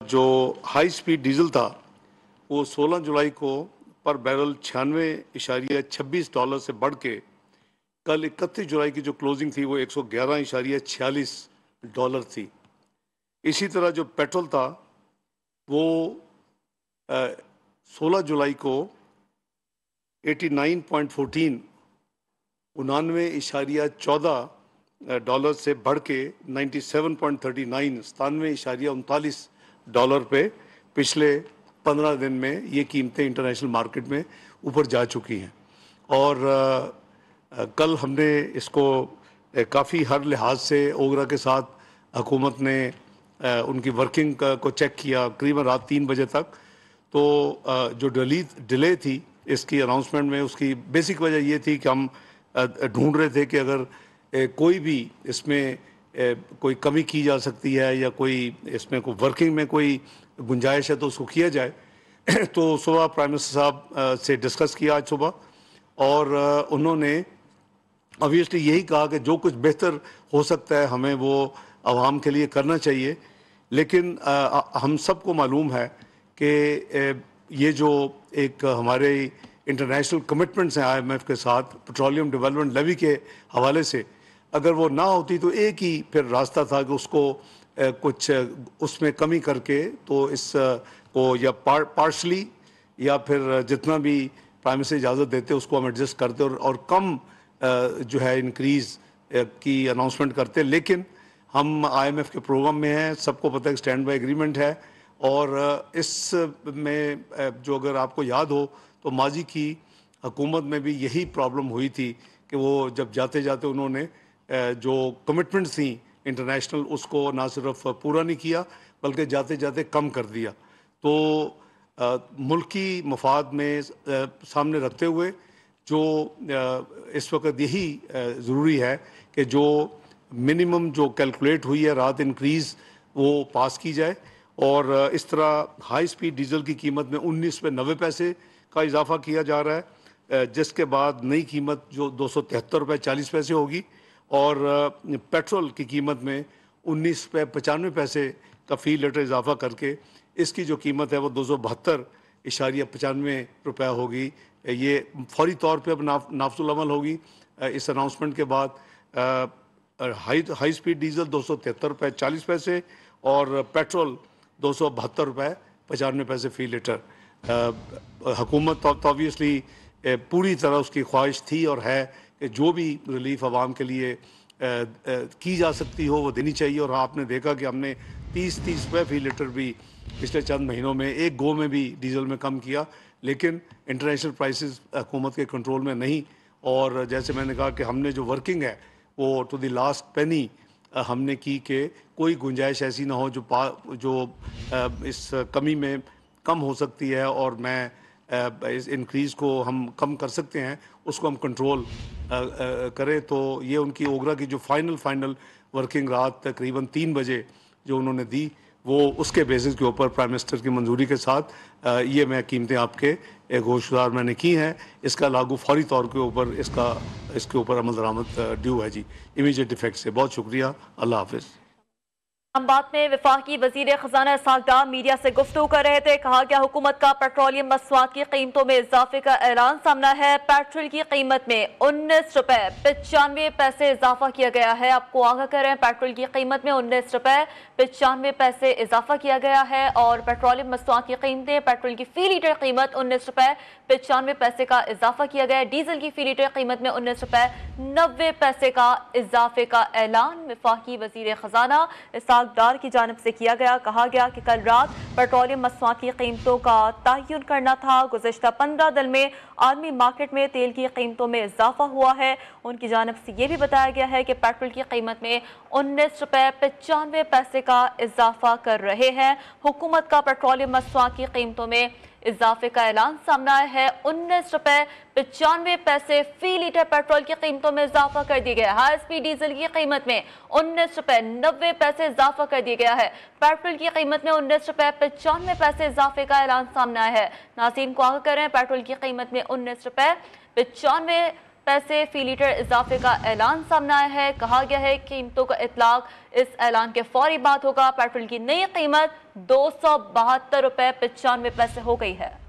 जो high speed diesel था वो 16 जुलाई को पर बैरल $96.26 से बढ़ के कल 31 जुलाई की जो क्लोजिंग थी वो $111.46 थी। इसी तरह जो पेट्रोल था वो 16 जुलाई को 89.14 $99.14 से बढ़ के 97.39 $97.39 पे पिछले 15 दिन में ये कीमतें इंटरनेशनल मार्केट में ऊपर जा चुकी हैं। और कल हमने इसको काफ़ी हर लिहाज से ओगरा के साथ हुकूमत ने उनकी वर्किंग को चेक किया करीबन रात 3 बजे तक। तो जो डिले थी इसकी अनाउंसमेंट में, उसकी बेसिक वजह ये थी कि हम ढूंढ रहे थे कि अगर कोई भी इसमें कोई कमी की जा सकती है या कोई इसमें कोई वर्किंग में कोई गुंजाइश है तो उसको किया जाए। तो सुबह प्राइम मिनिस्टर साहब से डिस्कस किया आज सुबह, और उन्होंने ऑब्वियसली यही कहा कि जो कुछ बेहतर हो सकता है हमें वो आवाम के लिए करना चाहिए। लेकिन हम सबको मालूम है कि ये जो एक हमारे इंटरनेशनल कमिटमेंट्स हैं IMF के साथ पेट्रोलियम डेवलपमेंट लेवी के हवाले से, अगर वो ना होती तो एक ही फिर रास्ता था कि उसको कुछ उसमें कमी करके तो इस को या पार्शली या फिर जितना भी प्राइम मिनिस्टर इजाज़त देते उसको हम एडजस्ट करते और कम जो है इंक्रीज़ की अनाउंसमेंट करते। लेकिन हम IMF के प्रोग्राम में हैं, सबको पता है कि स्टैंड बाई एग्रीमेंट है। और इस में जो अगर आपको याद हो तो माजी की हुकूमत में भी यही प्रॉब्लम हुई थी कि वो जब जाते जाते उन्होंने जो कमिटमेंट्स थी इंटरनेशनल उसको ना सिर्फ पूरा नहीं किया बल्कि जाते जाते कम कर दिया। तो मुल्की मफाद में सामने रखते हुए जो इस वक्त यही ज़रूरी है कि जो मिनिमम जो कैलकुलेट हुई है रात इंक्रीज़ वो पास की जाए। और इस तरह हाई स्पीड डीजल की कीमत में 19 पे 90 पैसे का इजाफा किया जा रहा है, जिसके बाद नई कीमत जो $273.40 होगी। और पेट्रोल की कीमत में 19 पे 95 पैसे का फ़ी लीटर इजाफा करके इसकी जो कीमत है वो $272.95 होगी। ये फौरी तौर पे अब नाफजुल अमल होगी इस अनाउंसमेंट के बाद। हाई स्पीड डीजल $273.40 और पेट्रोल $272.95 फ़ी लीटर। हुकूमत तो ऑब्वियसली पूरी तरह उसकी ख्वाहिश थी और है कि जो भी रिलीफ आवाम के लिए की जा सकती हो वो देनी चाहिए। और आपने देखा कि हमने 30 रुपये फ़ी लीटर भी पिछले चंद महीनों में एक गो में भी डीजल में कम किया, लेकिन इंटरनेशनल प्राइसेस हुकूमत के कंट्रोल में नहीं। और जैसे मैंने कहा कि हमने जो वर्किंग है वो टू द लास्ट पेनी हमने की कि कोई गुंजाइश ऐसी ना हो जो इस कमी में कम हो सकती है और मैं इस इंक्रीज़ को हम कम कर सकते हैं उसको हम कंट्रोल करें। तो ये उनकी ओगरा की जो फाइनल वर्किंग रात तकरीबन 3 बजे जो उन्होंने दी वो उसके बेसिस के ऊपर प्राइम मिनिस्टर की मंजूरी के साथ ये मैं कीमतें आपके गोशदार मैंने की हैं। इसका लागू फौरी तौर के ऊपर इसके ऊपर अमल दरामद ड्यू है जी, इमीडिएट इफेक्ट से। बहुत शुक्रिया, अल्लाह हाफिज़। बात में वफाकी वजीर खजाना इसहाक डार मीडिया से गुफ्तगू कर रहे थे। कहा गया हुकूमत का पेट्रोलियम मसवाद की कीमतों में इजाफे का ऐलान सामना है। पेट्रोल की कीमत में 19 रुपए 95 पैसे इजाफा किया गया है। आपको आगाह कर रहे हैं, पेट्रोल की कीमत में 19 रुपए 95 पैसे इजाफा किया गया है और पेट्रोलियम मसवाद की कीमतें, पेट्रोल की फी लीटर कीमत 19 रुपए 95 पैसे का इजाफा किया गया है। डीजल की फी लीटर कीमत में 19 रुपए 90 पैसे का इजाफे का ऐलान वफाकी वजीर खजाना इसहाक डार की जानिब से किया गया। कहा गया कि कल रात पेट्रोलियम मसवाद की कीमतों का तयन करना था। गुज़िश्ता 15 दिन में आलमी मार्केट में तेल की कीमतों में इजाफा हुआ है। उनकी जानिब से ये भी बताया गया है कि पेट्रोल की कीमत में 19 रुपए 95 पैसे का इजाफा कर रहे हैं। हुकूमत का पेट्रोलियम मसवाद की कीमतों में इजाफे का ऐलान सामने आया है। 19 रुपए 95 पैसे फी लीटर पेट्रोल की कीमतों में इजाफा कर दिया गया है। हाई स्पीड डीजल की कीमत में 19 रुपए 90 पैसे इजाफा कर दिया गया है। पेट्रोल की कीमत में 19 रुपए 95 पैसे इजाफे का ऐलान सामने आया है। नाज़रीन को आगाह कर रहे हैं, पेट्रोल की कीमत में 19 रुपए 95 पैसे फी लीटर इजाफे का ऐलान सामने आया है। कहा गया है कीमतों का इतलाक इस ऐलान के फौरी बाद होगा। पेट्रोल की नई कीमत 272 रुपए 95 पैसे हो गई है।